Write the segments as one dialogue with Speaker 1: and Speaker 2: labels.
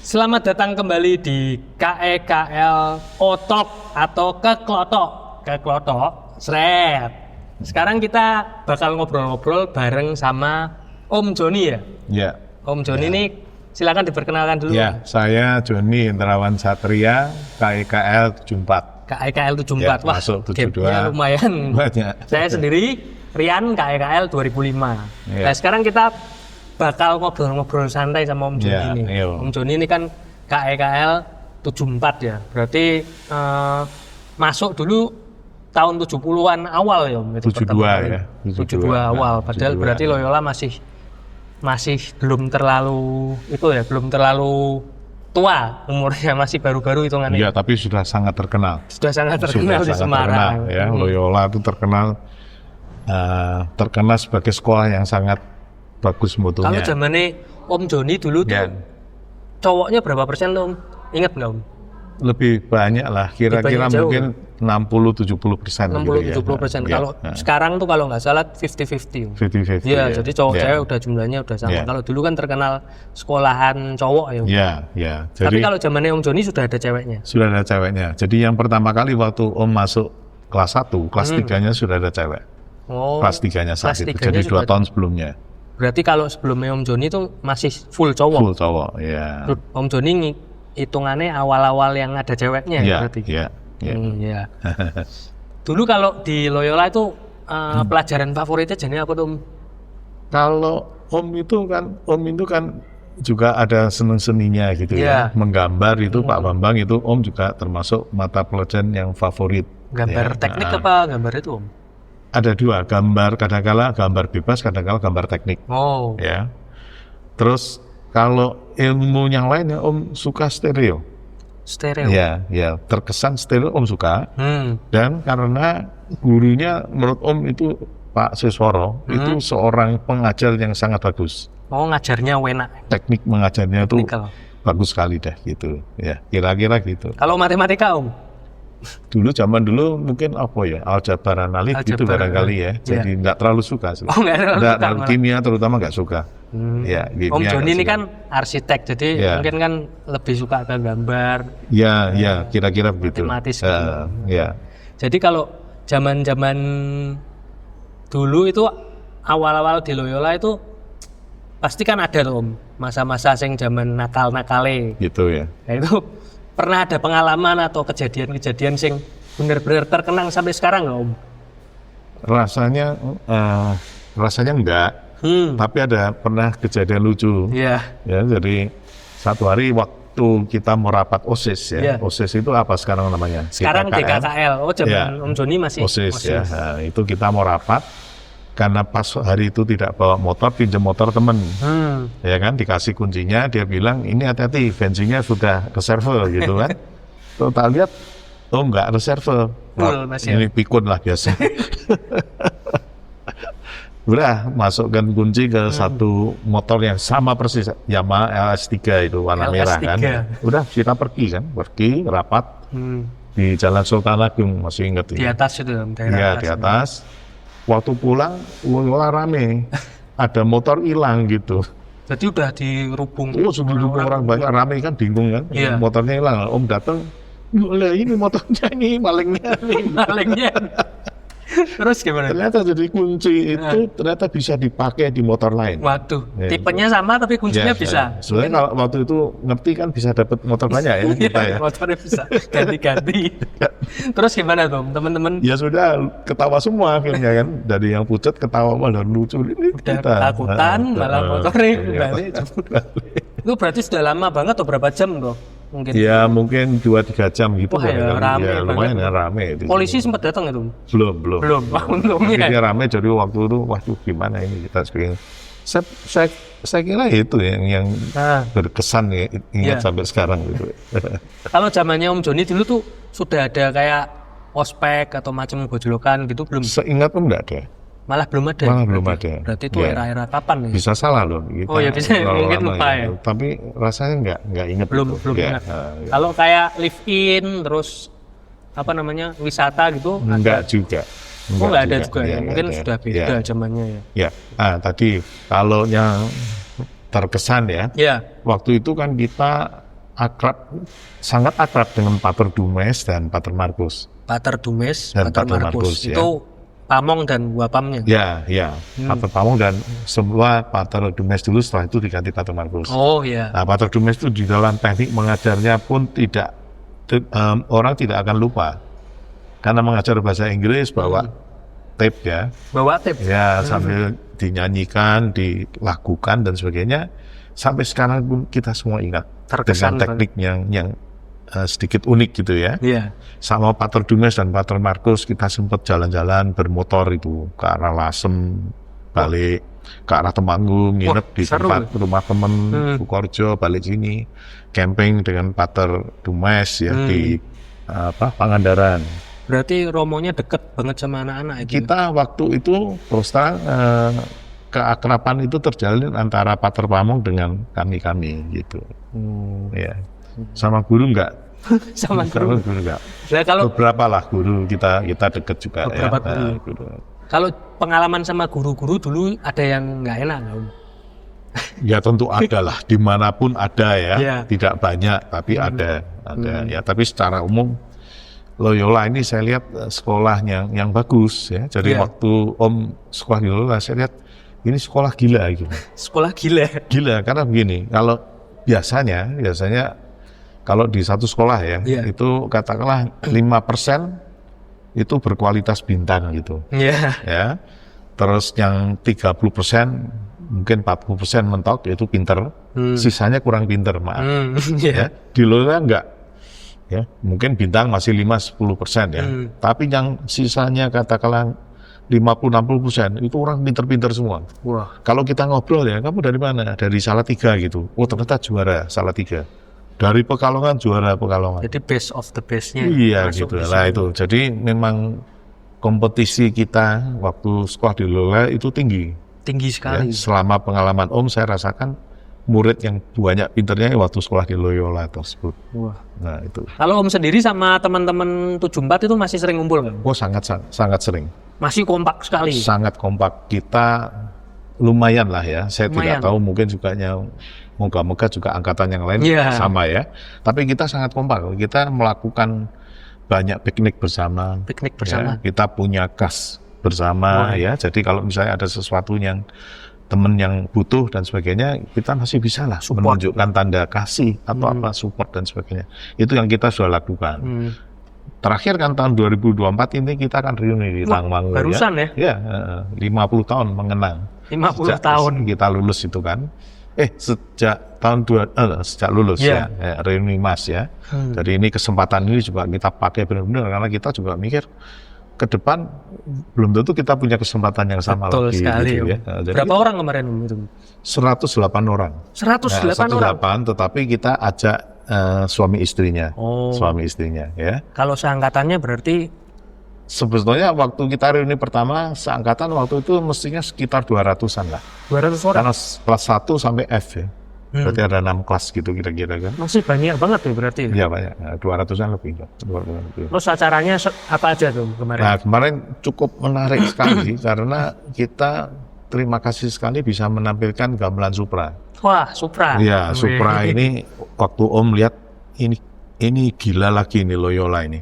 Speaker 1: Selamat datang kembali di KEKL Otok atau Keklotok. Sret. Sekarang kita bakal ngobrol-ngobrol bareng sama Om Joni ya?
Speaker 2: Ya.
Speaker 1: Om Joni ini silakan diperkenalkan dulu.
Speaker 2: Ya, saya Joni Indrawan Satria, KEKL 74.
Speaker 1: KEKL 74.
Speaker 2: Ya,
Speaker 1: Wah,
Speaker 2: masuk 72.
Speaker 1: gapnya lumayan.
Speaker 2: Banyak.
Speaker 1: Saya sendiri Rian KEKL 2005.
Speaker 2: Ya.
Speaker 1: Nah, sekarang kita bakal ngobrol-ngobrol santai sama Om Joni
Speaker 2: Ya,
Speaker 1: ini.
Speaker 2: iya.
Speaker 1: Om Joni ini kan KEKL 74 ya. Berarti masuk dulu tahun 70-an awal ya Om. Itu
Speaker 2: 72
Speaker 1: pertama kali.
Speaker 2: ya.
Speaker 1: 72 awal. Padahal
Speaker 2: 72.
Speaker 1: berarti Loyola masih belum terlalu belum terlalu tua umurnya, masih baru-baru hitungannya.
Speaker 2: Iya, tapi sudah sangat terkenal.
Speaker 1: Sudah sangat terkenal di
Speaker 2: sangat
Speaker 1: Semarang.
Speaker 2: terkenal, ya. Loyola itu terkenal sebagai sekolah yang sangat bagus mutunya.
Speaker 1: Kalau zamannya Om Joni dulu tuh
Speaker 2: Ya.
Speaker 1: cowoknya berapa persen tuh Om? Ingat nggak Om?
Speaker 2: Lebih banyak lah, kira-kira
Speaker 1: Lebih banyak
Speaker 2: mungkin 60-70%.
Speaker 1: 60-70%.
Speaker 2: Ya.
Speaker 1: Kalau sekarang tuh kalau nggak salah 50-50.
Speaker 2: 50-50.
Speaker 1: Iya, jadi cowok
Speaker 2: Ya.
Speaker 1: cewek udah jumlahnya udah sama.
Speaker 2: Ya.
Speaker 1: Kalau dulu kan terkenal sekolahan cowok ya.
Speaker 2: Ya, ya.
Speaker 1: Tapi
Speaker 2: Jadi
Speaker 1: kalau zamannya Om Joni sudah ada ceweknya.
Speaker 2: sudah ada ceweknya. Jadi yang pertama kali waktu Om masuk kelas 1, kelas 3-nya sudah ada cewek.
Speaker 1: Oh.
Speaker 2: Kelas 3-nya saat
Speaker 1: kelas
Speaker 2: itu.
Speaker 1: 3-nya
Speaker 2: Jadi 2
Speaker 1: sudah-
Speaker 2: tahun sebelumnya.
Speaker 1: Berarti kalau sebelumnya Om Joni itu masih full cowok.
Speaker 2: Full cowok, ya.
Speaker 1: Om Joni hitungannya awal-awal yang ada ceweknya ya
Speaker 2: Ya,
Speaker 1: berarti.
Speaker 2: ya, ya.
Speaker 1: Ya. Dulu kalau di Loyola itu pelajaran favoritnya jadi apa tuh Om?
Speaker 2: Kalau Om itu kan juga ada seni-seninya gitu
Speaker 1: Iya.
Speaker 2: ya. Menggambar itu Pak Bambang itu Om juga termasuk mata pelajaran yang favorit.
Speaker 1: Gambar
Speaker 2: ya.
Speaker 1: teknik apa gambar itu Om?
Speaker 2: Ada 2, kadang-kala gambar bebas, kadang-kala gambar teknik.
Speaker 1: Oh.
Speaker 2: Ya. Terus kalau ilmu yang lainnya Om suka stereo.
Speaker 1: Stereo.
Speaker 2: Ya, ya, terkesan stereo Om suka.
Speaker 1: Hmm.
Speaker 2: Dan karena gurunya menurut Om itu Pak Sisworo itu seorang pengajar yang sangat bagus.
Speaker 1: Oh, ngajarnya enak.
Speaker 2: Teknik mengajarnya itu
Speaker 1: Teknikal.
Speaker 2: bagus sekali deh gitu. Ya, kira-kira gitu.
Speaker 1: Kalau matematika Om?
Speaker 2: Zaman dulu mungkin aljabar analit gitu
Speaker 1: Aljabar,
Speaker 2: barangkali ya. Jadi nggak terlalu suka sih.
Speaker 1: Oh, nggak terlalu suka
Speaker 2: Dan
Speaker 1: malah.
Speaker 2: kimia terutama nggak suka. Ya,
Speaker 1: Om
Speaker 2: kimia
Speaker 1: Joni
Speaker 2: nggak
Speaker 1: ini
Speaker 2: suka.
Speaker 1: kan arsitek, jadi
Speaker 2: Ya.
Speaker 1: mungkin kan lebih suka ke gambar,
Speaker 2: Ya, ya, kira-kira begitu.
Speaker 1: matematis gitu.
Speaker 2: Ya.
Speaker 1: Jadi kalau zaman-zaman dulu itu awal-awal di Loyola itu pasti kan ada tuh Om, masa-masa sing zaman nakal-nakale.
Speaker 2: Gitu ya.
Speaker 1: Nah itu pernah ada pengalaman atau kejadian-kejadian sing benar-benar terkenang sampai sekarang nggak Om?
Speaker 2: Rasanya enggak, tapi ada pernah kejadian lucu.
Speaker 1: Iya.
Speaker 2: Ya, jadi satu hari waktu kita mau rapat OSIS ya.
Speaker 1: Iya.
Speaker 2: OSIS itu apa sekarang namanya?
Speaker 1: Sekarang DKKL. Oh, zaman
Speaker 2: Ya.
Speaker 1: Om Joni masih
Speaker 2: OSIS ya. Nah, itu kita mau rapat karena pas hari itu tidak bawa motor, pinjam motor temen. Ya kan, dikasih kuncinya, dia bilang ini hati-hati bensinnya sudah reserve gitu kan. Tuh tak lihat, oh enggak reserve.
Speaker 1: Full, Mas, ya?
Speaker 2: Ini pikun lah biasa. Udah masukkan kunci ke satu motor yang sama persis, Yamaha LS3 itu warna merah kan. Udah kita pergi rapat di Jalan Sultan Agung, masih ingat
Speaker 1: Di
Speaker 2: ya.
Speaker 1: atas itu Om, daerah
Speaker 2: Iya,
Speaker 1: atas.
Speaker 2: di atas. Waktu pulang, Loyola rame. Ada motor hilang gitu.
Speaker 1: Jadi udah dirubung.
Speaker 2: Oh, sudah orang banyak rame kan, bingung kan.
Speaker 1: Iya.
Speaker 2: Motornya hilang. Om datang, lah ini motornya ini malingnya.
Speaker 1: Malingnya. Terus gimana?
Speaker 2: Ternyata jadi kunci itu ternyata bisa dipakai di motor lain.
Speaker 1: Waduh,
Speaker 2: Ya,
Speaker 1: tipenya sama tapi kuncinya
Speaker 2: Ya,
Speaker 1: bisa.
Speaker 2: Sebenarnya kalau waktu itu ngerti kan bisa dapat motor banyak ya kita ya.
Speaker 1: Motornya bisa ganti-ganti. Terus gimana tuh teman-teman?
Speaker 2: Ya sudah ketawa semua akhirnya kan, dari yang pucat ketawa malah lucu ini
Speaker 1: Udah
Speaker 2: kita.
Speaker 1: ketakutan malah motornya
Speaker 2: Iya.
Speaker 1: balik. Itu berarti sudah lama banget atau berapa jam tuh? Mungkin.
Speaker 2: Ya mungkin 2-3 jam gitu.
Speaker 1: Wah, ya,
Speaker 2: barangkali.
Speaker 1: rame
Speaker 2: Ya, lumayan
Speaker 1: banget.
Speaker 2: ya rame itu.
Speaker 1: Polisi sempat datang itu?
Speaker 2: Belum.
Speaker 1: Belum. Untungnya.
Speaker 2: Dia rame jadi waktu itu waduh gimana ini kita sebagai saya kira itu yang
Speaker 1: Nah,
Speaker 2: berkesan ya, ingat
Speaker 1: Iya.
Speaker 2: sampai sekarang gitu.
Speaker 1: kalau zamannya Om Joni dulu tuh sudah ada kayak ospek atau macam gojolokan gitu belum?
Speaker 2: Seingat enggak ada.
Speaker 1: Malah belum ada.
Speaker 2: Malah belum
Speaker 1: berarti.
Speaker 2: ada.
Speaker 1: Berarti itu
Speaker 2: Ya.
Speaker 1: era-era kapan nih?
Speaker 2: Bisa salah loh kita.
Speaker 1: Oh ya bisa,
Speaker 2: terlalu
Speaker 1: mungkin
Speaker 2: lama
Speaker 1: lupa ya.
Speaker 2: Tapi rasanya enggak ingat.
Speaker 1: Belum
Speaker 2: itu. Ya,
Speaker 1: ingat.
Speaker 2: ya.
Speaker 1: Kalau kayak live in terus apa namanya wisata gitu?
Speaker 2: Enggak juga.
Speaker 1: Oh nggak ada juga ya?
Speaker 2: Ya,
Speaker 1: Mungkin
Speaker 2: enggak
Speaker 1: sudah
Speaker 2: ada.
Speaker 1: beda
Speaker 2: Ya.
Speaker 1: zamannya ya.
Speaker 2: Ya. Tadi kalau yang terkesan ya.
Speaker 1: Ya.
Speaker 2: Waktu itu kan kita sangat akrab dengan Pater Dumes dan Pater Markus.
Speaker 1: Pater Dumes,
Speaker 2: Dan
Speaker 1: Pater
Speaker 2: Pater
Speaker 1: Markus.
Speaker 2: Markus, ya.
Speaker 1: Itu Pamong dan Wapamnya.
Speaker 2: Ya, Pater Pamong dan semua Pater Dumes dulu, setelah itu diganti Pater Markus.
Speaker 1: Oh iya.
Speaker 2: Nah, Pater Dumes itu di dalam teknik mengajarnya pun orang tidak akan lupa. Karena mengajar bahasa Inggris bawa tape ya.
Speaker 1: Bawa tape.
Speaker 2: Ya, sambil dinyanyikan, dilakukan dan sebagainya. Sampai sekarang pun kita semua ingat.
Speaker 1: Terkesan
Speaker 2: dengan teknik yang sedikit unik gitu ya.
Speaker 1: Iya.
Speaker 2: Sama Pater Dumes dan Pater Markus kita sempat jalan-jalan bermotor itu ke arah Lasem, balik ke arah Temanggung, nginep di
Speaker 1: seru.
Speaker 2: tempat rumah temen Bukorjo, balik sini, camping dengan Pater Dumes ya di Pangandaran.
Speaker 1: Berarti romonya deket banget sama anak-anak itu.
Speaker 2: Kita waktu itu terus terang keakraban itu terjalin antara Pater Pamong dengan kami gitu. Ya. Sama guru enggak?
Speaker 1: Sama guru.
Speaker 2: Enggak.
Speaker 1: Nah, kalau
Speaker 2: Beberapa lah guru kita deket juga
Speaker 1: beberapa
Speaker 2: ya.
Speaker 1: guru. Kalau pengalaman sama guru-guru dulu ada yang nggak enak nggak, Om?
Speaker 2: Ya tentu ada lah, dimanapun ada ya.
Speaker 1: Yeah.
Speaker 2: Tidak banyak tapi ada ya. Tapi secara umum Loyola ini saya lihat sekolah yang bagus ya. Jadi waktu Om sekolah di Loyola saya lihat ini sekolah gila gitu.
Speaker 1: Sekolah gila.
Speaker 2: Gila karena begini, kalau biasanya kalau di satu sekolah ya, itu katakanlah 5% itu berkualitas bintang gitu.
Speaker 1: Iya.
Speaker 2: Ya. Terus yang 30% mungkin 40% mentok itu pinter, sisanya kurang pinter, maaf. Ya. Di Loyola enggak. Ya, mungkin bintang masih 5-10% ya. Tapi yang sisanya katakanlah 50-60% itu orang pinter-pinter semua.
Speaker 1: Wah.
Speaker 2: Kalau kita ngobrol ya, kamu dari mana? Dari Salatiga gitu. Oh ternyata juara Salatiga. Dari Pekalongan juara Pekalongan.
Speaker 1: Jadi best of the bestnya.
Speaker 2: Iya gitu. Lah itu. Jadi memang kompetisi kita waktu sekolah di Loyola itu tinggi.
Speaker 1: Tinggi sekali.
Speaker 2: Ya, selama pengalaman Om saya rasakan murid yang banyak pinternya waktu sekolah di Loyola tersebut.
Speaker 1: Wah.
Speaker 2: Nah itu.
Speaker 1: Kalau Om sendiri sama teman-teman 74 itu masih sering ngumpul nggak?
Speaker 2: Oh sangat sering.
Speaker 1: Masih kompak sekali.
Speaker 2: Sangat kompak. Kita lumayan lah ya. Saya tidak tahu mungkin juga yang moga-moga juga angkatan yang lain sama ya. Tapi kita sangat kompak. Kita melakukan banyak piknik bersama.
Speaker 1: Piknik bersama.
Speaker 2: Ya. Kita punya kas bersama ya. Jadi kalau misalnya ada sesuatu yang teman yang butuh dan sebagainya, kita masih bisa lah menunjukkan tanda kasih atau apa support dan sebagainya. Itu yang kita sudah lakukan. Terakhir kan tahun 2024 ini kita akan reuni di Tangmangu.
Speaker 1: Barusan ya?
Speaker 2: Ya, 50 tahun mengenang.
Speaker 1: 50
Speaker 2: sejak
Speaker 1: tahun
Speaker 2: kita lulus itu kan. Sejak tahun sejak lulus ya, reuni Mas ya. Jadi ini kesempatan ini juga kita pakai benar-benar karena kita juga mikir ke depan belum tentu kita punya kesempatan yang sama.
Speaker 1: Betul
Speaker 2: lagi
Speaker 1: sekali,
Speaker 2: gitu ya. Jadi
Speaker 1: berapa orang kemarin itu?
Speaker 2: 108 orang.
Speaker 1: 108 orang.
Speaker 2: Tetapi kita ajak suami istrinya. Suami istrinya ya.
Speaker 1: Kalau seangkatannya berarti
Speaker 2: sebetulnya waktu kita reuni pertama seangkatan waktu itu mestinya sekitar 200-an lah.
Speaker 1: 200 orang.
Speaker 2: Karena kelas 1 sampai F ya. Berarti ada 6 kelas gitu kira-kira kan.
Speaker 1: Masih banyak banget ya berarti.
Speaker 2: Iya banyak. 200-an lebih.
Speaker 1: Terus acaranya apa aja tuh kemarin?
Speaker 2: Nah kemarin cukup menarik sekali karena kita terima kasih sekali bisa menampilkan gamelan Supra.
Speaker 1: Wah, Supra.
Speaker 2: Iya, Supra ini waktu Om lihat ini gila lagi ini Loyola ini.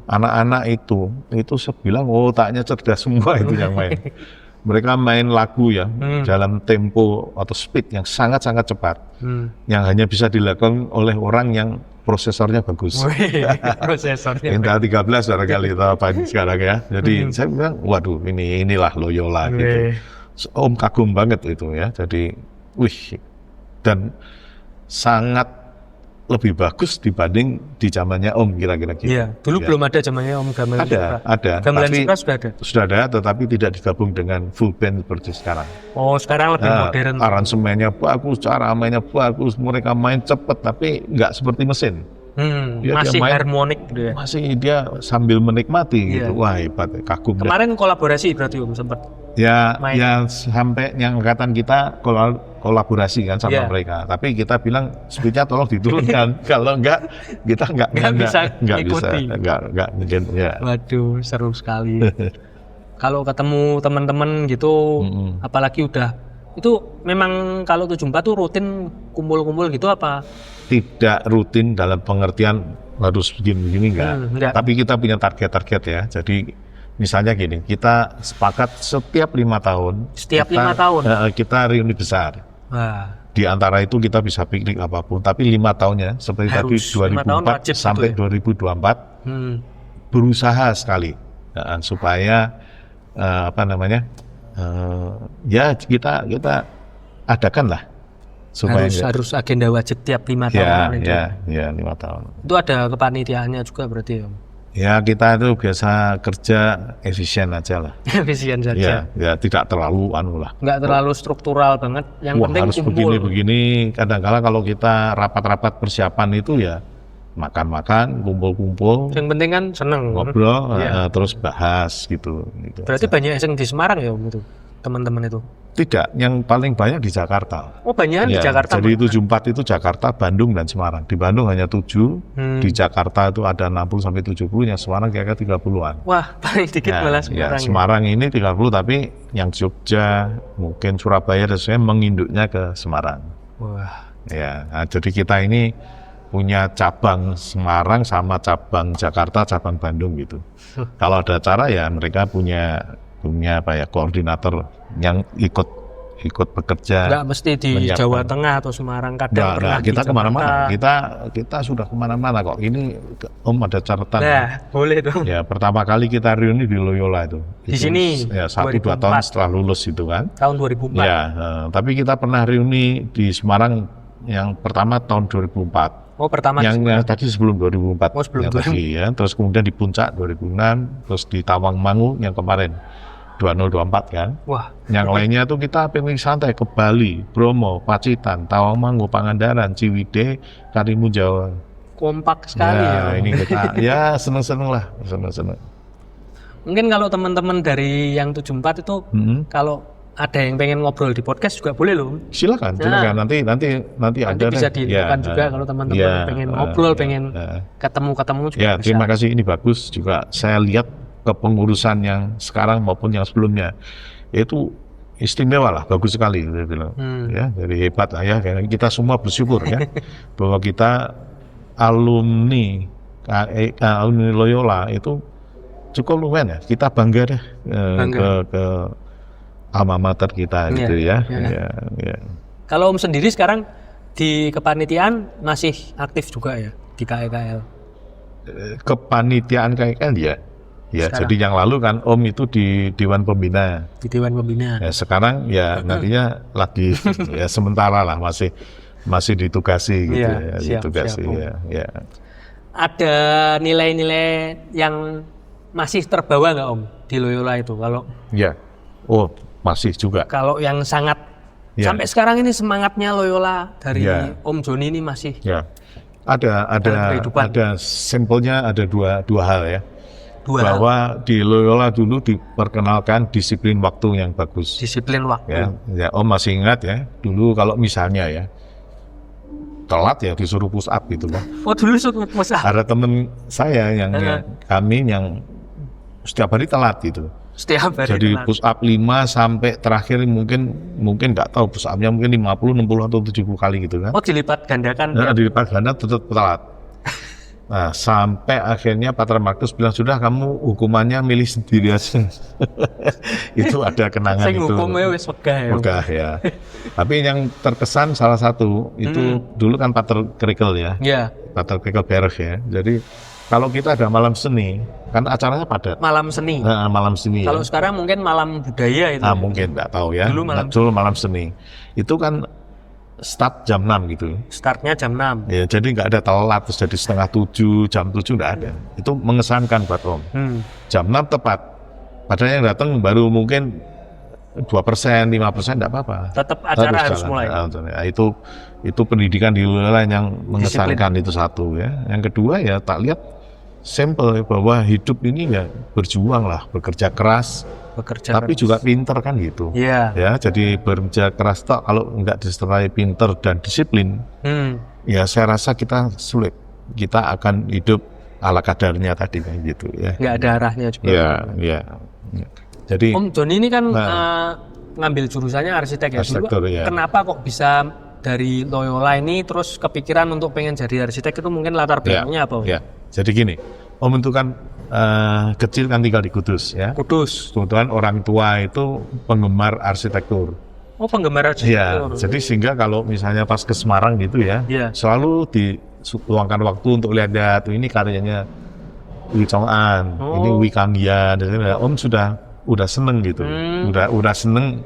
Speaker 2: Anak-anak itu saya bilang otaknya cerdas semua itu yang main. Mereka main lagu ya dalam tempo atau speed yang sangat-sangat cepat, yang hanya bisa dilakukan oleh orang yang prosesornya bagus.
Speaker 1: Prosesornya.
Speaker 2: Intel 13 barangkali atau apa sekarang ya. Jadi saya bilang, waduh inilah Loyola gitu. Om kagum banget itu ya. Jadi, dan sangat lebih bagus dibanding di zamannya Om kira-kira gitu.
Speaker 1: Iya, dulu belum ada zamannya Om gamelan Supra.
Speaker 2: Ada.
Speaker 1: Gamelan Supra sudah ada.
Speaker 2: Sudah ada, tetapi tidak digabung dengan full band seperti sekarang.
Speaker 1: Oh, sekarang lebih modern.
Speaker 2: Aransemennya bagus, cara mainnya bagus, mereka main cepat, tapi nggak seperti mesin.
Speaker 1: Masih main, harmonik gitu ya.
Speaker 2: Masih dia sambil menikmati gitu. Wah hebat, kagum.
Speaker 1: Kemarin kolaborasi berarti Om sempat.
Speaker 2: Ya sampai yang angkatan kita kolaborasi kan sama mereka. Tapi kita bilang speednya tolong diturunkan. Kalau enggak kita enggak bisa mungkin ya.
Speaker 1: Waduh, seru sekali. Kalau ketemu teman-teman gitu, apalagi udah Itu memang kalau 74 tuh rutin kumpul-kumpul gitu apa?
Speaker 2: Tidak rutin dalam pengertian harus begini-begini enggak. Tapi kita punya target-target ya. Jadi misalnya gini, kita sepakat setiap 5 tahun.
Speaker 1: Setiap 5 tahun?
Speaker 2: Kita reuni besar.
Speaker 1: Wah.
Speaker 2: Di antara itu kita bisa piknik apapun. Tapi 5 tahunnya seperti tadi 2004 sampai 2024 berusaha sekali supaya ya kita adakan lah supaya
Speaker 1: harus agenda wajib tiap 5 tahun.
Speaker 2: Ya 5 tahun.
Speaker 1: Itu ada kepanitiaannya juga berarti ya?
Speaker 2: Ya kita itu biasa kerja efisien aja lah.
Speaker 1: Efisien saja.
Speaker 2: Ya tidak terlalu lah.
Speaker 1: Nggak terlalu struktural banget. Yang penting
Speaker 2: harus
Speaker 1: kumpul.
Speaker 2: Begini. Kadang-kala kalau kita rapat-rapat persiapan itu ya makan-makan, kumpul-kumpul.
Speaker 1: Yang penting kan seneng.
Speaker 2: Ngobrol, terus bahas gitu.
Speaker 1: Berarti aja. Banyak yang di Semarang ya Om itu, teman-teman itu?
Speaker 2: Tidak, yang paling banyak di Jakarta.
Speaker 1: Oh banyak di Jakarta?
Speaker 2: Jadi 74 itu Jakarta, Bandung, dan Semarang. Di Bandung hanya 7, di Jakarta itu ada 60-70, yang Semarang kira-kira 30-an.
Speaker 1: Wah, paling dikit malah Semarang.
Speaker 2: Ya, Semarang ini 30, tapi yang Jogja, mungkin Surabaya, dan sebagainya menginduknya ke Semarang.
Speaker 1: Wah.
Speaker 2: Ya, nah, jadi kita ini punya cabang Semarang sama cabang Jakarta, cabang Bandung gitu. Kalau ada acara ya mereka punya koordinator yang ikut bekerja.
Speaker 1: Nggak mesti di Jawa Tengah atau Semarang, kadang pernah
Speaker 2: kita kemana-mana. Kita sudah kemana-mana kok. Ini Om ada catatan.
Speaker 1: Nah, boleh dong.
Speaker 2: Ya pertama kali kita reuni di Loyola itu.
Speaker 1: Di sini.
Speaker 2: Ya 1-2 tahun setelah lulus itu kan.
Speaker 1: Tahun 2004.
Speaker 2: Ya, tapi kita pernah reuni di Semarang yang pertama tahun 2004.
Speaker 1: Oh pertama
Speaker 2: yang tadi sebelum 2004.
Speaker 1: Oh sebelum
Speaker 2: 2004. Ya, terus kemudian di Puncak 2006, terus di Tawangmangu yang kemarin 2024 kan.
Speaker 1: Wah.
Speaker 2: Yang lainnya tuh kita piknik santai ke Bali, Bromo, Pacitan, Tawangmangu, Pangandaran, Ciwidey, Karimun Jawa.
Speaker 1: Kompak sekali ya.
Speaker 2: Ini kita seneng-seneng lah, seneng-seneng.
Speaker 1: Mungkin kalau teman-teman dari yang 74 itu kalau ada yang pengen ngobrol di podcast juga boleh loh.
Speaker 2: Silakan. Nanti ada
Speaker 1: bisa dilakukan juga kalau teman-teman pengen ngobrol, pengen ketemu juga.
Speaker 2: Ya, terima kasih, ini bagus juga. Saya lihat kepengurusan yang sekarang maupun yang sebelumnya itu istimewa lah, bagus sekali saya bilang. Ya, jadi hebat lah ya. Kita semua bersyukur ya bahwa kita alumni Loyola itu cukup lumayan ya. Kita bangga deh ke alma mater kita gitu ya.
Speaker 1: Kalau Om sendiri sekarang di kepanitiaan masih aktif juga ya di KEKL?
Speaker 2: Kepanitiaan KEKL ya. Jadi yang lalu kan Om itu di Dewan Pembina.
Speaker 1: Di Dewan Pembina.
Speaker 2: Ya, sekarang ya nantinya lagi ya sementara lah masih ditugasi gitu ditugasi. Ya.
Speaker 1: Ada nilai-nilai yang masih terbawa nggak Om di Loyola itu kalau?
Speaker 2: Ya. Oh, masih juga.
Speaker 1: Kalau yang sangat sampai sekarang ini semangatnya Loyola dari Om Joni ini masih.
Speaker 2: Ya. Ada sampelnya ada dua hal ya. Bahwa di Loyola dulu diperkenalkan disiplin waktu yang bagus.
Speaker 1: Disiplin waktu.
Speaker 2: Ya, Om masih ingat ya. Dulu kalau misalnya ya telat ya disuruh push up gitu kan.
Speaker 1: Oh dulu suruh push up.
Speaker 2: Ada temen saya yang setiap hari telat gitu.
Speaker 1: Setiap hari.
Speaker 2: Jadi telat. Push up 5 sampai terakhir mungkin nggak tahu push upnya mungkin 50, 60 atau 70 kali gitu kan.
Speaker 1: Oh dilipat gandakan.
Speaker 2: Nah, dilipat ganda tetap telat. Nah, sampai akhirnya Pater Markus bilang, sudah kamu hukumannya milih sendiri aja. Itu ada kenangan itu.
Speaker 1: Hukumnya wis
Speaker 2: wegah ya. Tapi yang terkesan salah satu itu dulu kan Pater Krikel ya.
Speaker 1: Iya.
Speaker 2: Pater Krikel Berg ya. Jadi kalau kita ada malam seni, kan acaranya padat.
Speaker 1: Malam seni.
Speaker 2: Nah, malam seni.
Speaker 1: Kalau sekarang mungkin malam budaya itu.
Speaker 2: Mungkin nggak tahu ya. Dulu malam seni. Itu kan start jam 6 gitu.
Speaker 1: Startnya jam 6.
Speaker 2: Ya, jadi nggak ada telat terus jadi 6:30, jam 7 nggak ada. Itu mengesankan buat Om. Jam 6 tepat. Padahal yang datang baru mungkin 2%, 5% nggak apa-apa.
Speaker 1: Tetap acara harus mulai.
Speaker 2: Ya, itu pendidikan di Loyola yang mengesankan. Disiplin. Itu satu ya. Yang kedua ya tak lihat sampel bahwa hidup ini ya berjuang lah, bekerja keras. Tapi juga pinter kan gitu.
Speaker 1: Yeah.
Speaker 2: Ya, jadi bekerja keras tak kalau enggak disertai pinter dan disiplin, ya saya rasa kita sulit. Kita akan hidup ala kadarnya tadi kan gitu ya.
Speaker 1: Nggak ada arahnya juga.
Speaker 2: Ya. Jadi
Speaker 1: Om Joni ini kan ngambil jurusannya arsitek ya.
Speaker 2: Arsitektur,
Speaker 1: Dulu,
Speaker 2: ya.
Speaker 1: kenapa kok bisa dari Loyola ini terus kepikiran untuk pengen jadi arsitek itu mungkin latar belakangnya apa?
Speaker 2: Ya, jadi gini, Om itu kan kecil kan tinggal di Kudus ya.
Speaker 1: Kudus.
Speaker 2: Kebetulan orang tua itu penggemar arsitektur.
Speaker 1: Oh, penggemar
Speaker 2: Ya,
Speaker 1: arsitektur.
Speaker 2: jadi sehingga kalau misalnya pas ke Semarang gitu ya,
Speaker 1: Iya.
Speaker 2: selalu diluangkan waktu untuk lihat ini karyanya Wi Chong An, ini Wi Kang Yan, dan Om udah seneng gitu, udah seneng,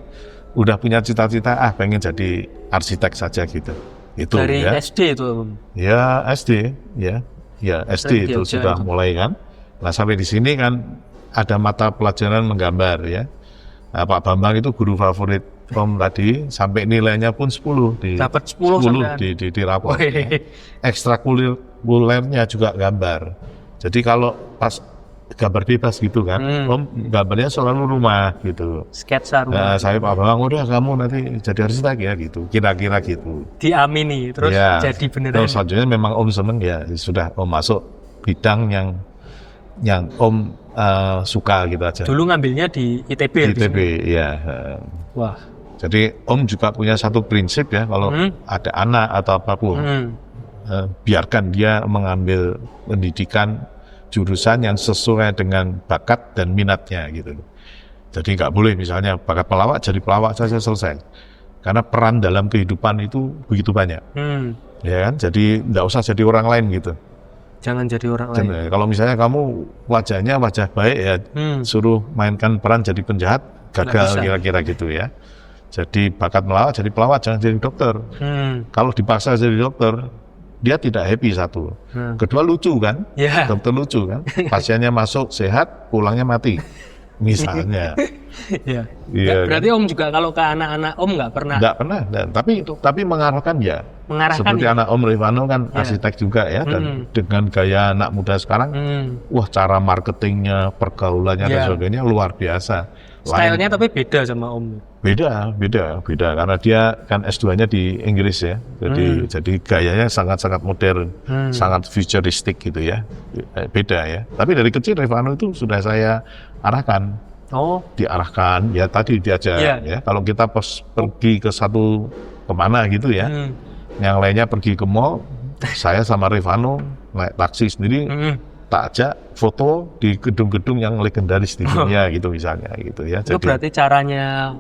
Speaker 2: udah punya cita-cita pengen jadi arsitek saja gitu. Itu
Speaker 1: Dari
Speaker 2: ya.
Speaker 1: SD itu.
Speaker 2: Ya SD, ya SD itu
Speaker 1: Jogja
Speaker 2: sudah
Speaker 1: itu.
Speaker 2: mulai kan. Nah sampai di sini kan ada mata pelajaran menggambar ya. Nah, Pak Bambang itu guru favorit Om tadi, sampai nilainya pun 10
Speaker 1: Dapat 10 sampean.
Speaker 2: di rapor.
Speaker 1: Wih.
Speaker 2: Ya. Ekstrakurikulernya juga gambar. Jadi kalau pas gambar bebas gitu kan, Om gambarnya selalu rumah gitu.
Speaker 1: Sketsa rumah.
Speaker 2: Nah, saya Pak Bambang, udah kamu nanti jadi arsitek ya gitu, kira-kira gitu.
Speaker 1: Diamini terus
Speaker 2: Ya,
Speaker 1: jadi beneran.
Speaker 2: terus selanjutnya memang Om seneng ya sudah Om masuk bidang yang Om suka gitu aja.
Speaker 1: Dulu ngambilnya di ITB.
Speaker 2: Di
Speaker 1: di
Speaker 2: ITB
Speaker 1: sini.
Speaker 2: ya.
Speaker 1: Wah.
Speaker 2: Jadi Om juga punya satu prinsip ya, kalau ada anak atau apapun, biarkan dia mengambil pendidikan jurusan yang sesuai dengan bakat dan minatnya gitu. Jadi nggak boleh misalnya bakat pelawak jadi pelawak saja selesai. Karena peran dalam kehidupan itu begitu banyak. Ya kan? Jadi nggak usah jadi orang lain gitu.
Speaker 1: Jangan jadi orang lain.
Speaker 2: Kalau misalnya kamu wajahnya wajah baik ya, suruh mainkan peran jadi penjahat, gagal kira-kira gitu ya. Jadi bakat melawak jadi pelawak, jangan jadi dokter. Kalau dipaksa jadi dokter, dia tidak happy satu. Kedua lucu kan,
Speaker 1: Ya.
Speaker 2: dokter lucu kan. Pasiennya masuk sehat, pulangnya mati, misalnya.
Speaker 1: Ya.
Speaker 2: Iya,
Speaker 1: Berarti Om juga kalau ke anak-anak Om nggak pernah.
Speaker 2: Nggak pernah, tapi mengarahkan ya.
Speaker 1: Mengarahkan
Speaker 2: Seperti
Speaker 1: ya?
Speaker 2: anak Om Rifano kan arsitek juga ya, dan dengan gaya anak muda sekarang, wah cara marketingnya, pergaulannya dan sebagainya luar biasa.
Speaker 1: Stylenya tapi beda sama Om.
Speaker 2: Beda, karena dia kan S2-nya di Inggris ya, jadi gayanya sangat-sangat modern, sangat futuristik gitu ya, beda ya. Tapi dari kecil Rifano itu sudah saya arahkan, diarahkan, ya tadi diajak ya. Kalau kita pergi ke satu kemana gitu ya, yang lainnya pergi ke mall, saya sama Rifano naik taksi sendiri, tak ajak foto di gedung-gedung yang legendaris di dunia gitu misalnya gitu ya.
Speaker 1: Itu
Speaker 2: Jadi
Speaker 1: berarti caranya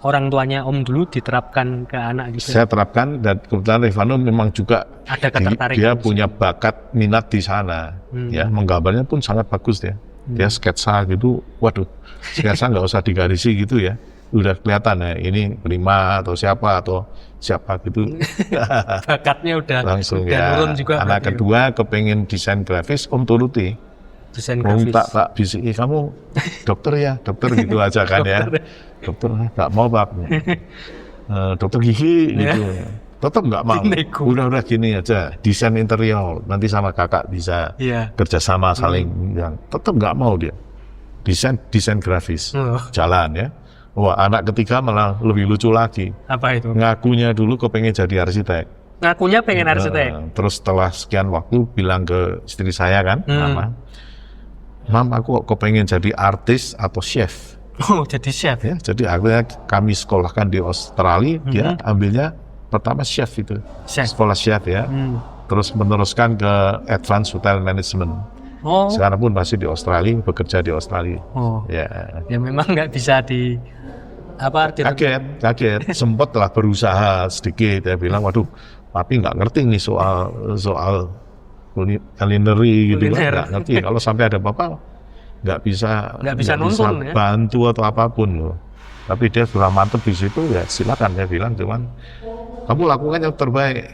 Speaker 1: orang tuanya Om dulu diterapkan ke anak gitu.
Speaker 2: saya terapkan, dan kebetulan Rifano memang juga
Speaker 1: Ada ketertarikan.
Speaker 2: dia punya bakat minat di sana ya, menggambarnya pun sangat bagus ya. Dia sketsa gitu, waduh, sketsa nggak usah digarisi gitu ya, udah kelihatan ya ini Prima atau siapa gitu.
Speaker 1: Bakatnya udah
Speaker 2: Langsung
Speaker 1: udah
Speaker 2: ya.
Speaker 1: turun juga.
Speaker 2: Anak
Speaker 1: berarti.
Speaker 2: kedua kepengen desain grafis, Om turuti.
Speaker 1: Desain
Speaker 2: Om
Speaker 1: grafis.
Speaker 2: tak bisiki, kamu dokter ya, dokter gitu aja kan ya. Dokter nggak mau Pak. Dokter gigi gitu. Tetap nggak mau.
Speaker 1: Nego.
Speaker 2: Udah gini aja, desain interior nanti sama kakak bisa
Speaker 1: Iya.
Speaker 2: kerjasama saling yang. Tetap nggak mau dia. Desain grafis jalan ya. Wah, anak ketiga malah lebih lucu lagi.
Speaker 1: Apa itu?
Speaker 2: Ngakunya dulu kepengen jadi arsitek.
Speaker 1: Ngakunya pengen arsitek.
Speaker 2: Terus setelah sekian waktu bilang ke istri saya kan, Mama, Mam, aku kepengen jadi artis atau chef.
Speaker 1: Oh, jadi chef.
Speaker 2: Ya, jadi akhirnya kami sekolahkan di Australia, dia ambilnya pertama chef itu,
Speaker 1: Chef.
Speaker 2: sekolah chef ya. Terus meneruskan ke Advanced Hotel Management.
Speaker 1: Oh.
Speaker 2: Sekarang pun masih di Australia, bekerja di Australia.
Speaker 1: Oh.
Speaker 2: Ya.
Speaker 1: Ya memang nggak bisa
Speaker 2: Kaget, sempat lah berusaha sedikit, ya bilang, waduh, papi nggak ngerti nih soal culinary gitu, nggak ngerti. Kalau sampai ada bapak nggak bisa
Speaker 1: nuntun ya,
Speaker 2: bantu atau apapun loh. Tapi dia sudah mantep di situ, ya silakan, dia bilang, cuman kamu lakukan yang terbaik,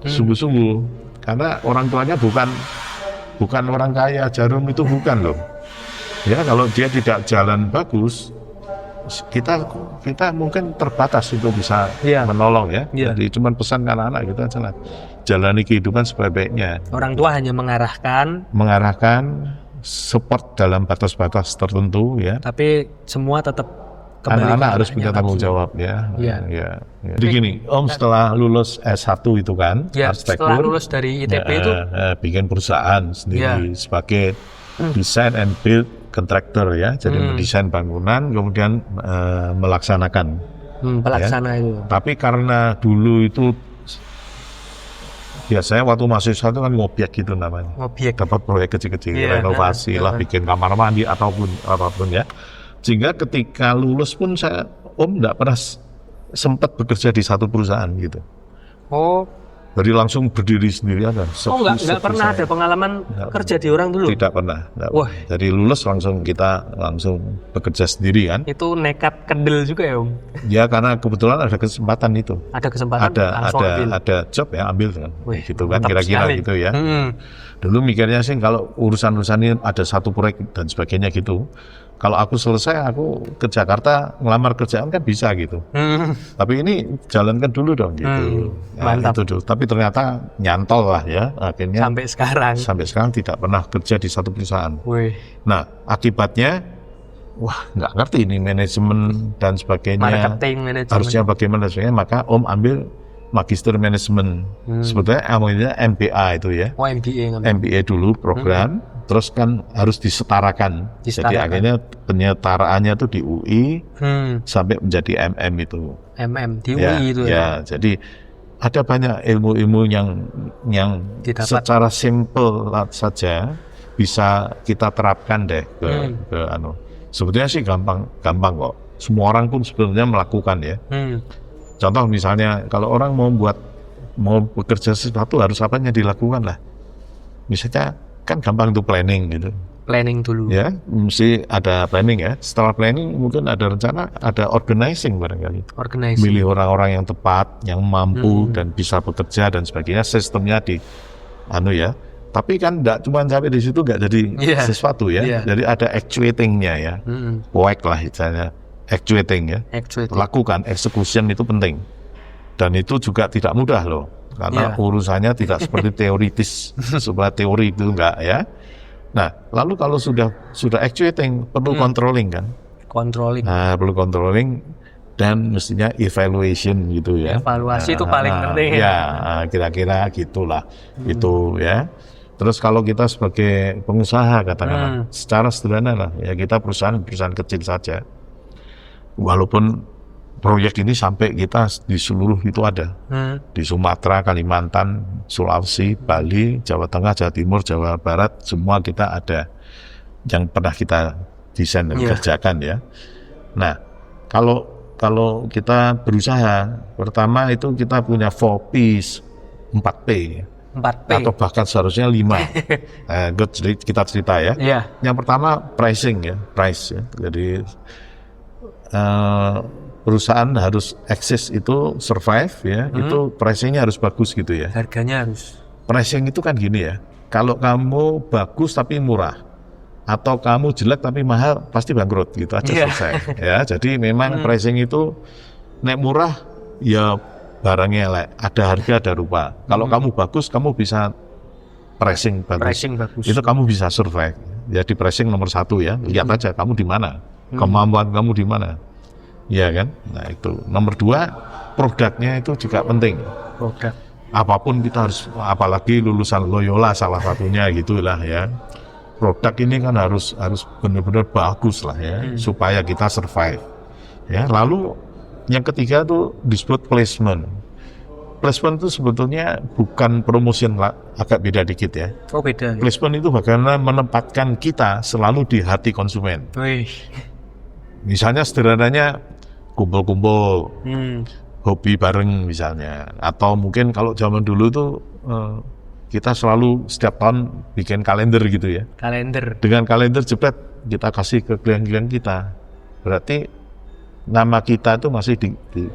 Speaker 2: sungguh-sungguh, karena orang tuanya bukan orang kaya, Jarum itu bukan loh. Ya kalau dia tidak jalan bagus, kita mungkin terbatas untuk bisa menolong ya. Jadi cuman pesan ke anak-anak gitu aja lah. Jalani kehidupan sebaik-baiknya.
Speaker 1: Orang tua hanya mengarahkan,
Speaker 2: support dalam batas-batas tertentu ya.
Speaker 1: Tapi semua tetap
Speaker 2: anak-anak harus punya tanggung jawab ya. Jadi gini, Om setelah lulus S1 itu kan, arsitektur.
Speaker 1: Setelah lulus dari ITB itu
Speaker 2: bikin perusahaan sendiri sebagai design and build kontraktor ya, jadi mendesain bangunan, kemudian melaksanakan.
Speaker 1: Pelaksana itu.
Speaker 2: Tapi karena dulu itu biasanya waktu mahasiswa itu kan ngobyek gitu namanya.
Speaker 1: Ngobyek.
Speaker 2: Dapat proyek kecil-kecil, renovasi lah, bikin kamar mandi ataupun apapun ya. Sehingga ketika lulus pun Om nggak pernah sempat bekerja di satu perusahaan gitu.
Speaker 1: Oh.
Speaker 2: Jadi langsung berdiri sendiri aja.
Speaker 1: Nggak pernah ada pengalaman kerja di orang dulu?
Speaker 2: Tidak pernah.
Speaker 1: Wah.
Speaker 2: Jadi lulus kita langsung bekerja sendiri kan.
Speaker 1: Itu nekat kendel juga ya Om?
Speaker 2: Ya karena kebetulan ada kesempatan itu.
Speaker 1: Ada kesempatan?
Speaker 2: Ada job ya ambil kan.
Speaker 1: Wih,
Speaker 2: gitu kan kira-kira gitu ya. Dulu mikirnya sih kalau urusan-urusan ini ada satu proyek dan sebagainya gitu. Kalau aku selesai, aku ke Jakarta ngelamar kerjaan kan bisa gitu. Tapi ini jalankan dulu dong gitu.
Speaker 1: Mantap.
Speaker 2: Itu dulu. Tapi ternyata nyantol lah ya. Akhirnya sampai sekarang tidak pernah kerja di satu perusahaan.
Speaker 1: Wih.
Speaker 2: Nah akibatnya, wah nggak ngerti ini manajemen dan sebagainya.
Speaker 1: Marketing manajemen.
Speaker 2: Harusnya bagaimana sebagainya. Maka Om ambil Magister Manajemen. Sebetulnya namanya MBA itu ya.
Speaker 1: Oh MBA.
Speaker 2: MBA dulu program. Terus kan harus disetarakan. Jadi akhirnya penyetaraannya tuh di UI sampai menjadi MM itu.
Speaker 1: MM di UI itu
Speaker 2: ya. Jadi ada banyak ilmu-ilmu yang secara simple saja bisa kita terapkan deh ke Sebetulnya sih gampang kok. Semua orang pun sebenarnya melakukan ya. Contoh misalnya kalau orang mau bekerja sesuatu harus apanya dilakukan lah. Misalnya kan gampang untuk planning gitu.
Speaker 1: Planning dulu.
Speaker 2: Ya, mesti ada planning ya. Setelah planning mungkin ada rencana, ada organizing barangkali.
Speaker 1: Organizing.
Speaker 2: Milih orang-orang yang tepat, yang mampu dan bisa bekerja dan sebagainya. Sistemnya ya. Tapi kan enggak cuma sampai di situ enggak jadi sesuatu ya. Jadi ada actuating-nya ya. Work lah istilahnya. Actuating ya. Lakukan, execution itu penting. Dan itu juga tidak mudah loh. Karena urusannya tidak seperti teoritis, sebuah teori itu enggak ya. Nah, lalu kalau sudah actuating perlu controlling kan?
Speaker 1: Controlling.
Speaker 2: Nah, perlu controlling dan mestinya evaluation gitu ya.
Speaker 1: Evaluasi itu paling penting
Speaker 2: ya. Kira-kira gitulah. Itu ya. Terus kalau kita sebagai pengusaha katakanlah secara sederhana lah ya, kita perusahaan kecil saja. Walaupun proyek ini sampai kita di seluruh itu ada. Di Sumatera, Kalimantan, Sulawesi, Bali, Jawa Tengah, Jawa Timur, Jawa Barat, semua kita ada yang pernah kita desain dan kerjakan ya. Nah, kalau kita berusaha, pertama itu kita punya 4Ps, 4P.
Speaker 1: 4P.
Speaker 2: Atau bahkan seharusnya 5. Kita cerita ya. Yang pertama pricing ya, price ya. Jadi perusahaan harus eksis itu survive ya, itu pricingnya harus bagus gitu ya.
Speaker 1: Harganya harus.
Speaker 2: Pricing itu kan gini ya, kalau kamu bagus tapi murah, atau kamu jelek tapi mahal, pasti bangkrut gitu aja selesai. Ya, jadi memang pricing itu nek murah ya barangnya elek, ada harga ada rupa. Kalau kamu bagus, kamu bisa pricing bagus. Itu kamu bisa survive. Jadi pricing nomor 1 ya, lihat aja kamu di mana, kemampuan kamu di mana. Ya kan, nah itu nomor 2, produknya itu juga penting.
Speaker 1: Produk.
Speaker 2: Apapun kita harus, apalagi lulusan Loyola salah satunya gitulah ya. Produk ini kan harus benar-benar bagus lah ya, supaya kita survive. Ya, lalu yang ketiga itu disebut placement. Placement itu sebetulnya bukan promotion lah, agak beda dikit ya.
Speaker 1: Oh beda.
Speaker 2: Placement itu bagaimana menempatkan kita selalu di hati konsumen. Misalnya sederhananya kumpul-kumpul, hobi bareng misalnya, atau mungkin kalau zaman dulu tuh kita selalu setiap tahun bikin kalender gitu ya.
Speaker 1: Kalender.
Speaker 2: Dengan kalender jepret kita kasih ke klien-klien kita, berarti nama kita itu masih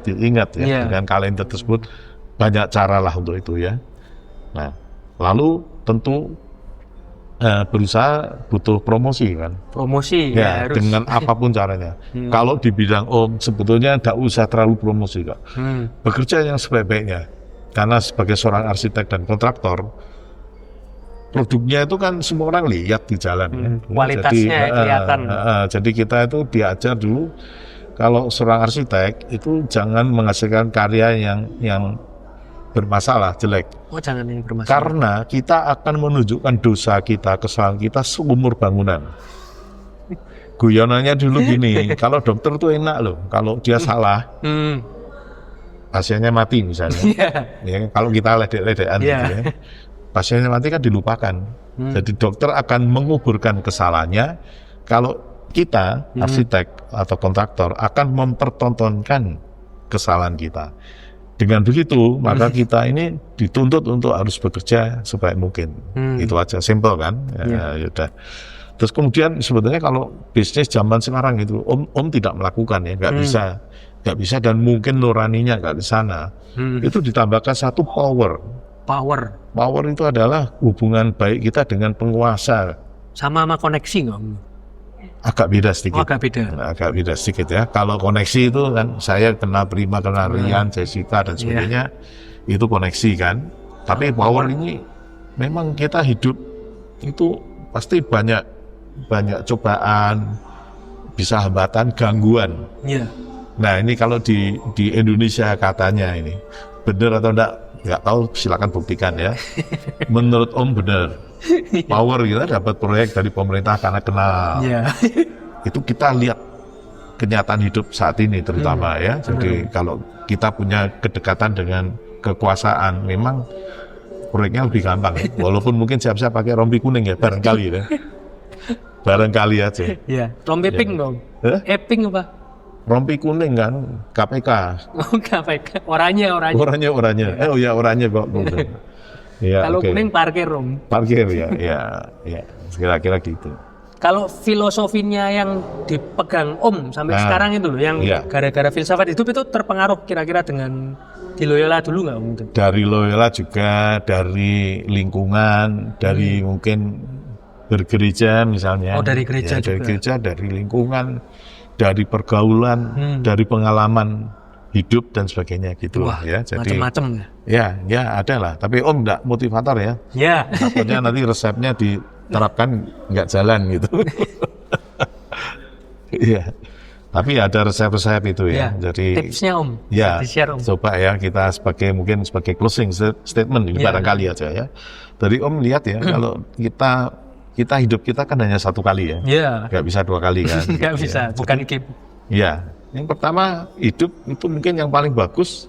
Speaker 2: diingat ya dengan kalender tersebut. Banyak cara lah untuk itu ya. Nah, lalu tentu berusaha butuh promosi kan.
Speaker 1: Promosi
Speaker 2: ya harus. Dengan apapun caranya. Kalau dibilang sebetulnya tidak usah terlalu promosi kok. Bekerja yang sebaik-baiknya. Karena sebagai seorang arsitek dan kontraktor, produknya itu kan semua orang lihat di jalan ya.
Speaker 1: Kualitasnya kelihatan.
Speaker 2: Jadi kita itu diajar dulu kalau seorang arsitek itu jangan menghasilkan karya yang bermasalah, jelek.
Speaker 1: Oh, jangan yang bermasalah.
Speaker 2: Karena kita akan menunjukkan dosa kita, kesalahan kita seumur bangunan. Guyonannya dulu gini, kalau dokter tuh enak loh, kalau dia salah, pasiennya mati misalnya. Ya, kalau kita ledek-ledekan gitu ya, pasiennya mati kan dilupakan. Jadi dokter akan menguburkan kesalahannya. Kalau kita, arsitek atau kontraktor, akan mempertontonkan kesalahan kita. Dengan begitu, maka kita ini dituntut untuk harus bekerja sebaik mungkin. Itu aja, simple kan? Ya, yaudah. Terus kemudian sebetulnya kalau bisnis zaman sekarang itu, Om tidak melakukan ya, nggak bisa dan mungkin nuraninya nggak di sana. Itu ditambahkan satu power. Power itu adalah hubungan baik kita dengan penguasa.
Speaker 1: Sama koneksi nggak?
Speaker 2: Agak beda sedikit.
Speaker 1: Agak beda
Speaker 2: Sedikit ya. Kalau koneksi itu kan saya kenal Prima, kenal Rian, Jessica dan sebagainya, itu koneksi kan. Tapi power ini memang kita hidup itu pasti banyak cobaan, bisa hambatan, gangguan. Nah ini kalau di Indonesia katanya ini benar atau nggak tahu, silakan buktikan ya. Menurut Om benar. Power kita dapat proyek dari pemerintah karena kenal. Itu kita lihat kenyataan hidup saat ini terutama ya. Jadi kalau kita punya kedekatan dengan kekuasaan, memang proyeknya lebih gampang ya. Walaupun mungkin siap-siap pakai rompi kuning ya, barangkali ya. Barangkali aja.
Speaker 1: Rompi pink dong. Pink apa?
Speaker 2: Rompi kuning kan, KPK.
Speaker 1: KPK. Oranye.
Speaker 2: Oh ya, oranye kok. Ya,
Speaker 1: kalau kuning parkir
Speaker 2: Parkir ya. Kira-kira gitu.
Speaker 1: Kalau filosofinya yang dipegang Om sampai sekarang itu loh, yang gara-gara filsafat hidup itu terpengaruh kira-kira dengan di Loyola dulu nggak Om?
Speaker 2: Dari Loyola juga, dari lingkungan, dari mungkin bergereja misalnya.
Speaker 1: Dari gereja juga.
Speaker 2: Dari gereja, dari lingkungan, dari pergaulan, dari pengalaman hidup dan sebagainya gitu.
Speaker 1: Wah,
Speaker 2: ya. Jadi
Speaker 1: macam-macam
Speaker 2: ya ada lah. Tapi Om nggak motivator ya. Takutnya nanti resepnya diterapkan nggak jalan gitu. Iya. Tapi ada resep-resep itu ya. Jadi
Speaker 1: tipsnya Om.
Speaker 2: Ya.
Speaker 1: Di-share, Om.
Speaker 2: Coba ya kita mungkin sebagai closing statement ini barangkali aja ya. Dari Om lihat ya, kalau kita hidup kita kan hanya satu kali ya. Nggak bisa dua kali kan.
Speaker 1: Nggak
Speaker 2: gitu,
Speaker 1: bisa.
Speaker 2: ya.
Speaker 1: Bukan game.
Speaker 2: Iya. Yang pertama, hidup itu mungkin yang paling bagus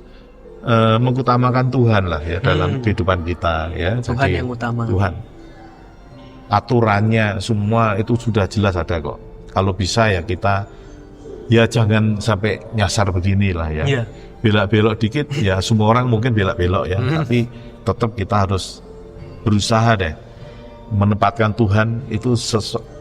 Speaker 2: mengutamakan Tuhan lah ya dalam kehidupan kita ya.
Speaker 1: Tuhan yang utama.
Speaker 2: Tuhan. Aturannya semua itu sudah jelas ada kok. Kalau bisa ya kita ya jangan sampai nyasar beginilah ya. Belok-belok dikit ya, semua orang mungkin belok-belok ya. Tapi tetap kita harus berusaha deh menempatkan Tuhan itu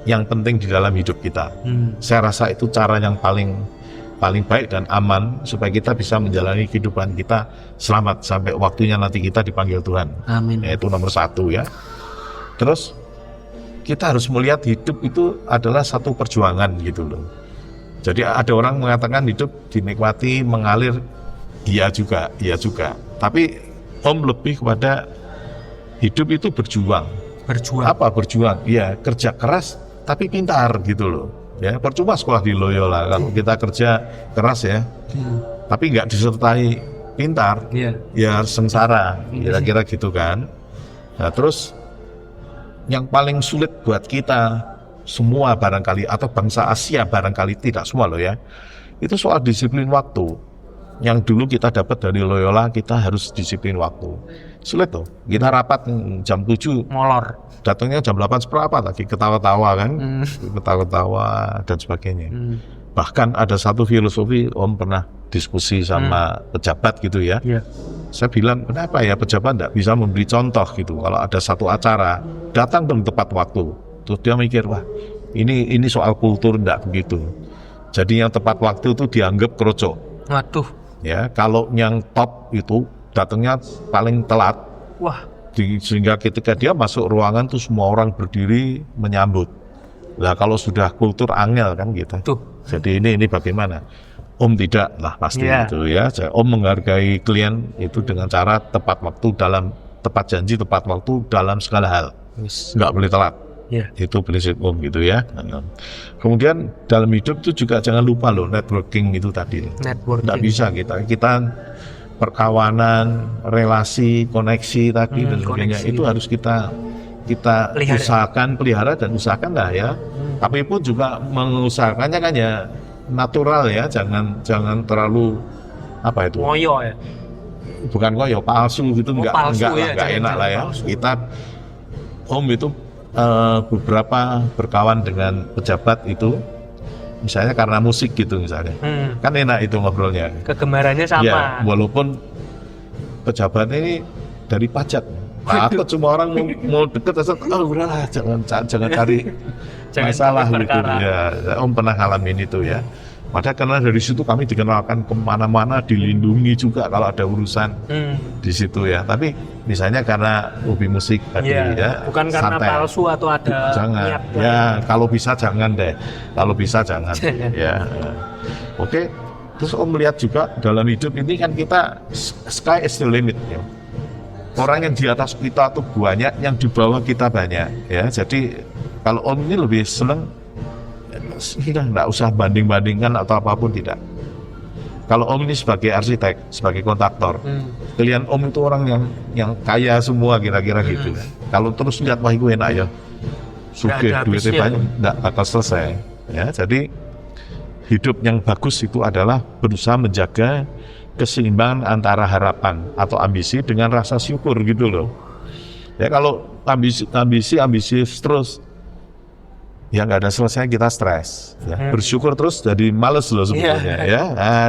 Speaker 2: yang penting di dalam hidup kita. Saya rasa itu cara yang paling baik dan aman supaya kita bisa menjalani kehidupan kita selamat sampai waktunya nanti kita dipanggil Tuhan.
Speaker 1: Amin.
Speaker 2: Itu nomor satu ya. Terus kita harus melihat hidup itu adalah satu perjuangan gitu loh. Jadi ada orang mengatakan hidup dinikmati, mengalir, iya juga. Tapi Om lebih kepada hidup itu berjuang. Apa berjuang? Ya kerja keras tapi pintar gitu loh. Ya, percuma sekolah di Loyola kalau kita kerja keras ya, tapi nggak disertai pintar, ya sengsara, kira-kira gitu kan. Nah, terus yang paling sulit buat kita semua barangkali atau bangsa Asia barangkali, tidak semua loh ya, itu soal disiplin waktu. Yang dulu kita dapat dari Loyola, kita harus disiplin waktu. Sulit tuh, kita rapat jam 7
Speaker 1: molor,
Speaker 2: datangnya jam 8:15 lagi, ketawa-tawa kan, ketawa-tawa dan sebagainya. Bahkan ada satu filosofi, Om pernah diskusi sama pejabat gitu ya. Saya bilang, kenapa ya pejabat nggak bisa memberi contoh gitu, kalau ada satu acara, datang belum tepat waktu. Terus dia mikir, wah ini soal kultur nggak begitu. Jadi yang tepat waktu itu dianggap kroco.
Speaker 1: Waduh.
Speaker 2: Ya, kalau yang top itu datangnya paling telat.
Speaker 1: Wah.
Speaker 2: Sehingga ketika dia masuk ruangan tuh semua orang berdiri menyambut. Nah kalau sudah kultur angel kan gitu. Jadi ini bagaimana? Om tidak lah pasti itu ya. Om menghargai klien itu dengan cara tepat janji tepat waktu dalam segala hal. Nggak boleh telat. Itu prinsip Om gitu ya. Kemudian dalam hidup itu juga jangan lupa loh networking itu tadi. Nggak bisa kita perkawanan, relasi, koneksi tadi dan sebagainya itu harus kita usahakan, pelihara dan usahakan lah ya. Kami pun juga mengusahakannya kan ya natural ya, jangan terlalu apa itu?
Speaker 1: Ngoyo ya.
Speaker 2: Bukan koyo palsu gitu, enggak enak lah ya.
Speaker 1: Palsu.
Speaker 2: Kita Om itu beberapa berkawan dengan pejabat itu, misalnya karena musik gitu misalnya, kan enak itu ngobrolnya.
Speaker 1: Kegemarannya sama.
Speaker 2: Ya, walaupun pejabat ini dari pajak, takut semua orang mau deket, udahlah jangan cari masalah gitu. Ya, Om pernah ngalamin itu ya. Padahal karena dari situ kami dikenalkan kemana-mana, dilindungi juga kalau ada urusan di situ ya. Tapi misalnya karena hobi musik tadi ya,
Speaker 1: bukan karena
Speaker 2: santai.
Speaker 1: Palsu atau ada
Speaker 2: Jangan.
Speaker 1: niat.
Speaker 2: Ya kalau bisa jangan deh. Kalau bisa jangan. Ya. Oke. Terus Om melihat juga dalam hidup ini kan kita sky is the limit ya. Orang yang di atas kita tuh banyak, yang di bawah kita banyak ya. Jadi kalau Om ini lebih senang sudah nggak usah banding-bandingkan atau apapun, tidak. Kalau Om ini sebagai arsitek, sebagai kontraktor, kalian Om itu orang yang kaya semua kira-kira gitu. Kalau terus lihat wah itu enak ya, sugih duitnya banyak, nggak akan selesai. Ya, jadi hidup yang bagus itu adalah berusaha menjaga keseimbangan antara harapan atau ambisi dengan rasa syukur gitu loh. Ya kalau ambisi terus, ya nggak ada selesai, kita stres ya. Bersyukur terus jadi males loh sebetulnya ya.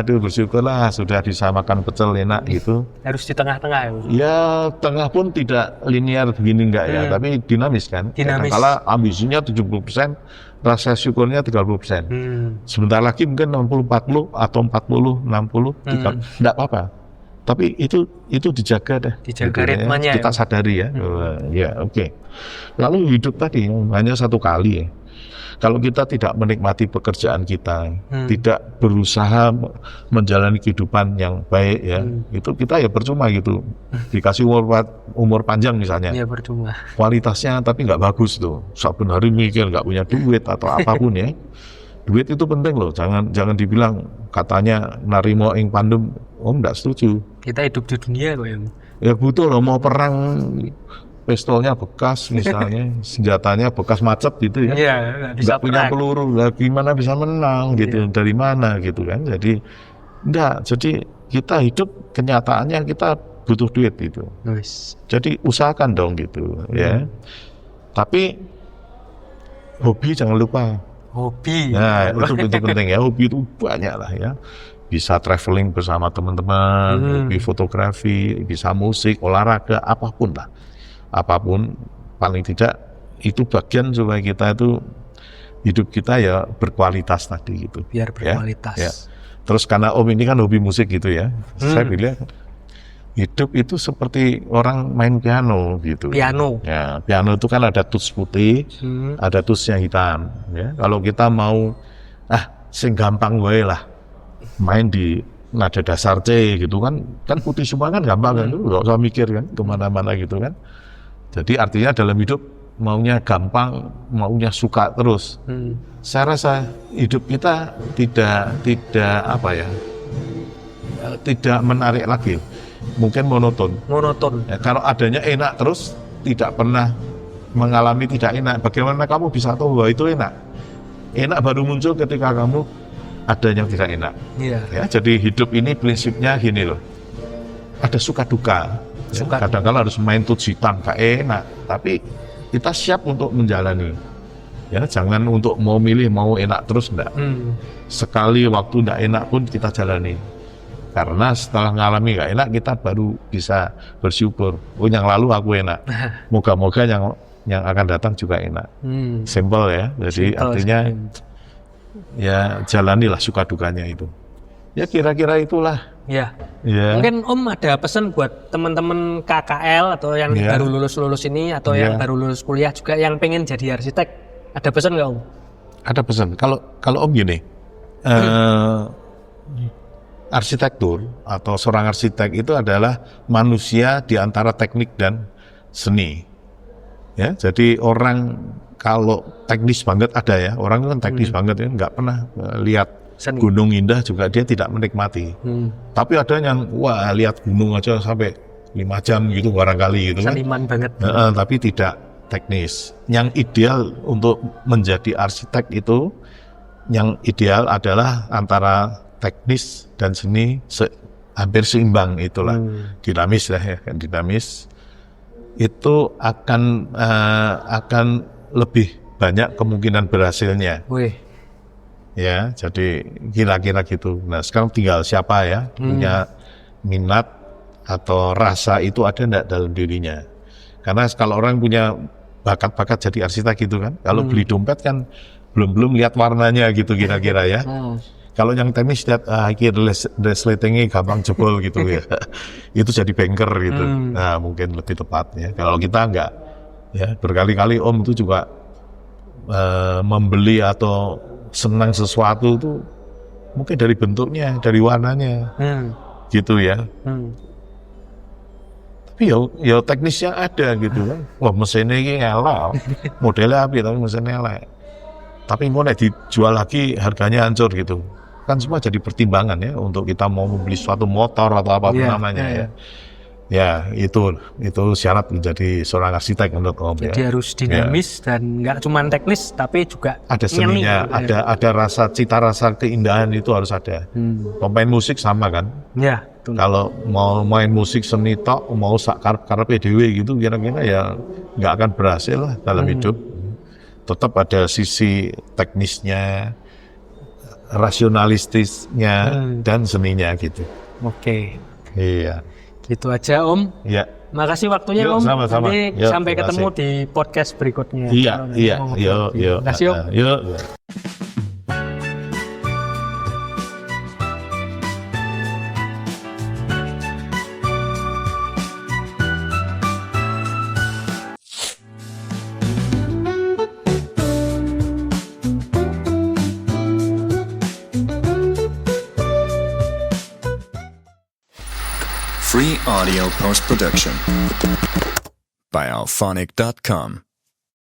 Speaker 2: Aduh bersyukurlah sudah bisa makan pecel enak gitu.
Speaker 1: Harus di tengah-tengah ya.
Speaker 2: Ya tengah pun tidak linear begini enggak ya, tapi dinamis kan.
Speaker 1: Dinamis.
Speaker 2: Kalau ambisinya 70%, rasa syukurnya 30%. Sebentar lagi mungkin 60-40 atau 40-60, enggak apa-apa. Tapi itu dijaga deh.
Speaker 1: Dijaga ritmenya.
Speaker 2: Kita sadari ya. Ya oke. Lalu hidup tadi hanya satu kali ya. Kalau kita tidak menikmati pekerjaan kita, tidak berusaha menjalani kehidupan yang baik ya, itu kita ya percuma gitu. Dikasih umur panjang misalnya,
Speaker 1: ya percuma.
Speaker 2: Kualitasnya tapi nggak bagus tuh. Saben hari mikir nggak punya duit atau apapun ya. Duit itu penting loh. Jangan dibilang katanya narimo ing pandem, Om nggak setuju.
Speaker 1: Kita hidup di dunia kok ya.
Speaker 2: Ya butuh loh, mau perang pistolnya bekas misalnya, senjatanya bekas macet gitu ya.
Speaker 1: Iya,
Speaker 2: nggak punya peluru, lah gimana bisa menang gitu, dari mana gitu kan. Jadi kita hidup kenyataannya kita butuh duit gitu. Jadi usahakan dong gitu ya. Tapi hobi jangan lupa.
Speaker 1: Hobi.
Speaker 2: Nah itu penting ya, hobi itu banyak lah ya. Bisa traveling bersama teman-teman, hobi fotografi, bisa musik, olahraga, apapun lah. Apapun, paling tidak itu bagian supaya kita itu hidup kita ya berkualitas tadi gitu.
Speaker 1: Biar berkualitas.
Speaker 2: Ya. Terus karena Om ini kan hobi musik gitu ya, saya bilang hidup itu seperti orang main piano gitu.
Speaker 1: Piano.
Speaker 2: Ya, piano itu kan ada tuts putih, ada tutsnya hitam. Ya, kalau kita mau sing gampang wae lah, main di nada dasar C gitu kan putih semua kan gampang kan, nggak usah mikir kan kemana-mana gitu kan. Jadi artinya dalam hidup maunya gampang, maunya suka terus. Saya rasa hidup kita tidak menarik lagi, mungkin monoton. Ya, kalau adanya enak terus, tidak pernah mengalami tidak enak. Bagaimana kamu bisa tahu bahwa itu enak? Enak baru muncul ketika kamu ada yang tidak enak. Ya, jadi hidup ini prinsipnya gini loh, ada suka duka. Ya, kadang-kadang harus main tuts hitam, gak enak, tapi kita siap untuk menjalani. Ya, jangan untuk mau milih mau enak terus enggak. Sekali waktu enggak enak pun kita jalani. Karena setelah ngalami gak enak kita baru bisa bersyukur. Oh yang lalu aku enak. Moga-moga yang akan datang juga enak. Simple ya. Jadi artinya ya jalanilah suka dukanya itu. Ya kira-kira itulah.
Speaker 1: Ya. Mungkin Om ada pesan buat teman-teman KKL atau yang baru lulus ini atau yang baru lulus kuliah juga yang pengen jadi arsitek. Ada pesan nggak Om? Ada
Speaker 2: pesan. Kalau Om gini, arsitektur atau seorang arsitek itu adalah manusia di antara teknik dan seni. Ya, jadi orang kalau teknis banget ada ya, orang kan teknis banget ya, nggak pernah lihat seni. Gunung indah juga dia tidak menikmati. Tapi ada yang lihat gunung aja sampai 5 jam gitu barangkali gitu kan.
Speaker 1: Seniman banget.
Speaker 2: Tapi tidak teknis. Yang ideal untuk menjadi arsitek itu, yang ideal adalah antara teknis dan seni hampir seimbang itulah. Dinamis lah ya, dinamis. Itu akan lebih banyak kemungkinan berhasilnya.
Speaker 1: Wih.
Speaker 2: Ya, jadi kira-kira gitu. Nah, sekarang tinggal siapa ya punya minat atau rasa itu ada enggak dalam dirinya. Karena kalau orang punya bakat-bakat jadi arsitek gitu kan, kalau beli dompet kan belum lihat warnanya gitu kira-kira ya. Kalau yang teknis lihat resletingnya gampang jebol gitu ya. Itu jadi banker gitu. Nah, mungkin lebih tepatnya. Kalau kita enggak ya, berkali-kali Om itu juga membeli atau senang sesuatu itu mungkin dari bentuknya, dari warnanya. Gitu ya. Tapi ya teknisnya ada gitu kan. Wah, mesinnya ini elek. Modelnya apa tapi mesinnya elek. Tapi mau dijual lagi harganya hancur gitu. Kan semua jadi pertimbangan ya untuk kita mau membeli suatu motor atau apapun namanya ya. Ya, itu syarat menjadi seorang arsitek menurut Om.
Speaker 1: Jadi harus dinamis dan nggak cuma teknis tapi juga
Speaker 2: ada seninya, ada rasa cita rasa keindahan itu harus ada. Pemain musik sama kan?
Speaker 1: Ya, betul.
Speaker 2: Kalau mau main musik seni tok, mau karep-karepe dhewe gitu kira-kira ya nggak akan berhasil lah dalam hidup. Tetap ada sisi teknisnya, rasionalistisnya dan seninya gitu.
Speaker 1: Oke.
Speaker 2: Iya.
Speaker 1: Gitu aja Om.
Speaker 2: Iya.
Speaker 1: Makasih waktunya Om.
Speaker 2: Sama-sama.
Speaker 1: Nanti sampai ketemu di podcast berikutnya.
Speaker 2: Iya. Yuk.
Speaker 1: Makasih Om.
Speaker 2: Yuk.
Speaker 3: Free audio post-production by alphonic.com.